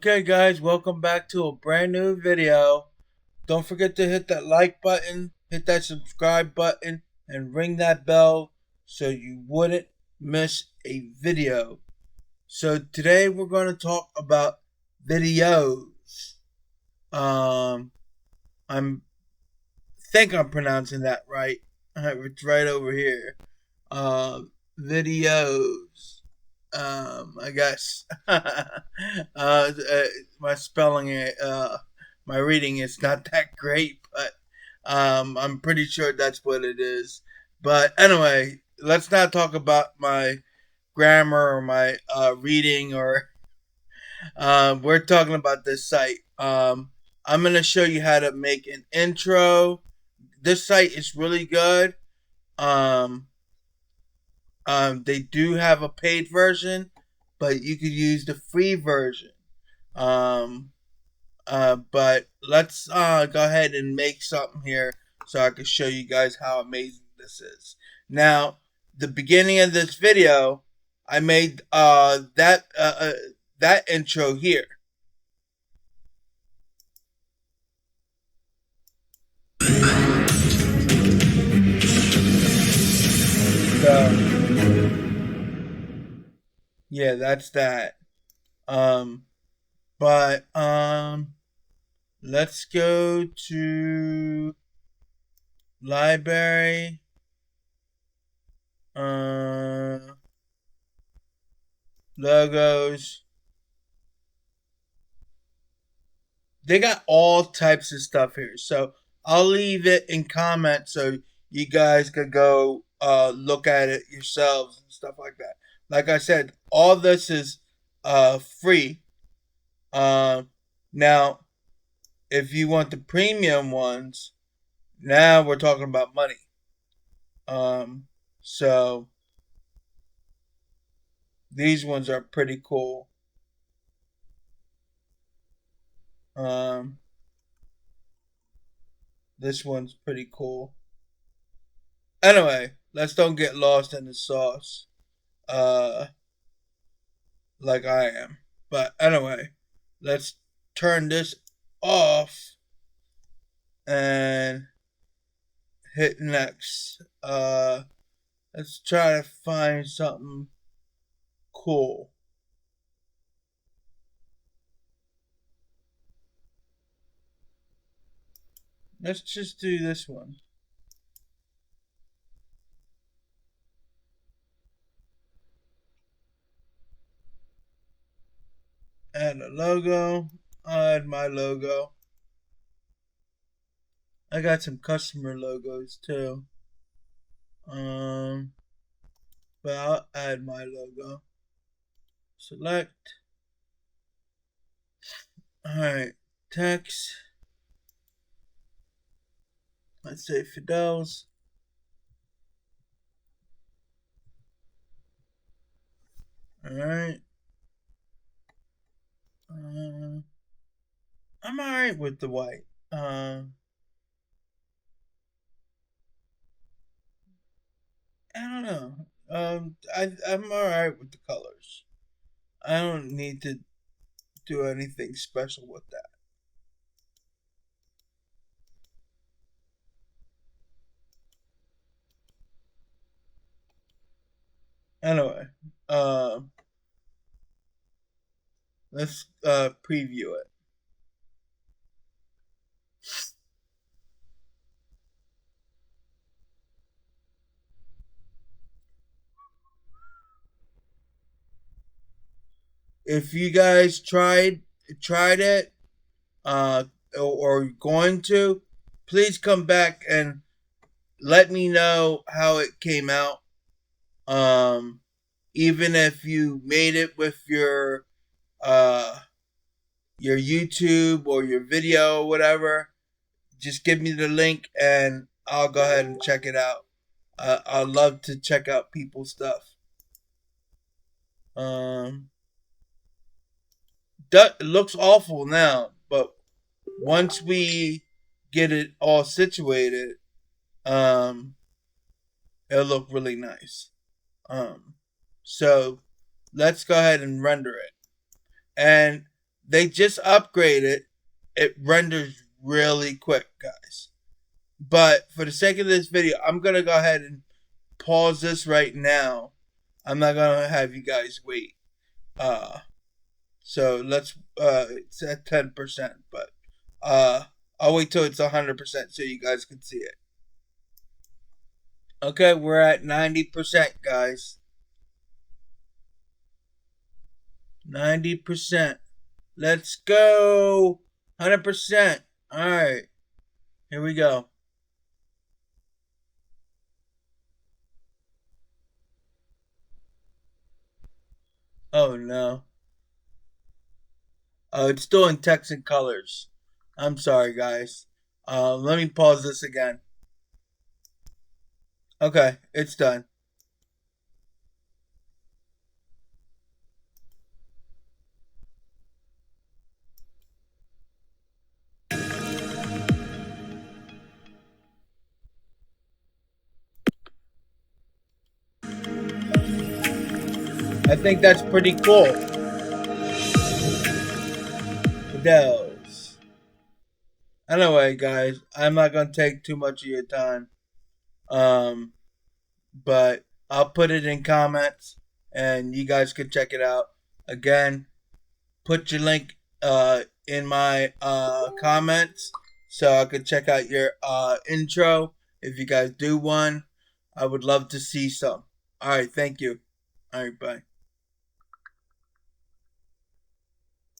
Okay guys, welcome back to a brand new video. Don't forget to hit that like button, hit that subscribe button, and ring that bell so you wouldn't miss a video. So today we're going to talk about Viddyoze. I'm think I'm pronouncing that right. It's right over here. Viddyoze. I guess my spelling, my reading is not that great, but I'm pretty sure that's what it is. But anyway, let's not talk about my grammar or my reading, or we're talking about this site. I'm gonna show you how to make an intro. This site is really good. Um, they do have a paid version, but you could use the free version. Um, but let's go ahead and make something here so I can show you guys how amazing this is. Now, the beginning of this video, I made that intro here. So yeah, that's that. Um, but let's go to library. Logos. They got all types of stuff here. So I'll leave it in comments so you guys could go look at it yourselves and stuff like that. Like I said, all this is free. Now, if you want the premium ones, now we're talking about money. So these ones are pretty cool. This one's pretty cool. Anyway, let's don't get lost in the sauce. Like I am. But anyway, let's turn this off and hit next. Let's try to find something cool. Let's just do this one. Add a logo. I'll add my logo. I got some customer logos too. But I'll add my logo. Select. Alright, text. Let's say Viddyoze. Alright. I'm alright with the white. I don't know. I'm alright with the colors. I don't need to do anything special with that. Anyway, let's preview it. If you guys tried it, or going to, please come back and let me know how it came out. Even if you made it with your YouTube or your video or whatever, just give me the link and I'll go ahead and check it out. I love to check out people's stuff. It looks awful now, but once we get it all situated, it'll look really nice. So let's go ahead and render it. And they just upgraded. It renders really quick, guys. But for the sake of this video, I'm going to go ahead and pause this right now. I'm not going to have you guys wait. So let's, it's at 10%, but I'll wait till it's 100% so you guys can see it. Okay, we're at 90%, guys. 90%. Let's go. 100%. All right. Here we go. Oh, no. Oh, it's still in text and colors. I'm sorry, guys. Let me pause this again. Okay, it's done. I think that's pretty cool. Viddyoze. Anyway, guys, I'm not gonna take too much of your time. But I'll put it in comments, and you guys can check it out. Again, put your link in my comments so I could check out your intro. If you guys do one, I would love to see some. All right, thank you. All right, bye.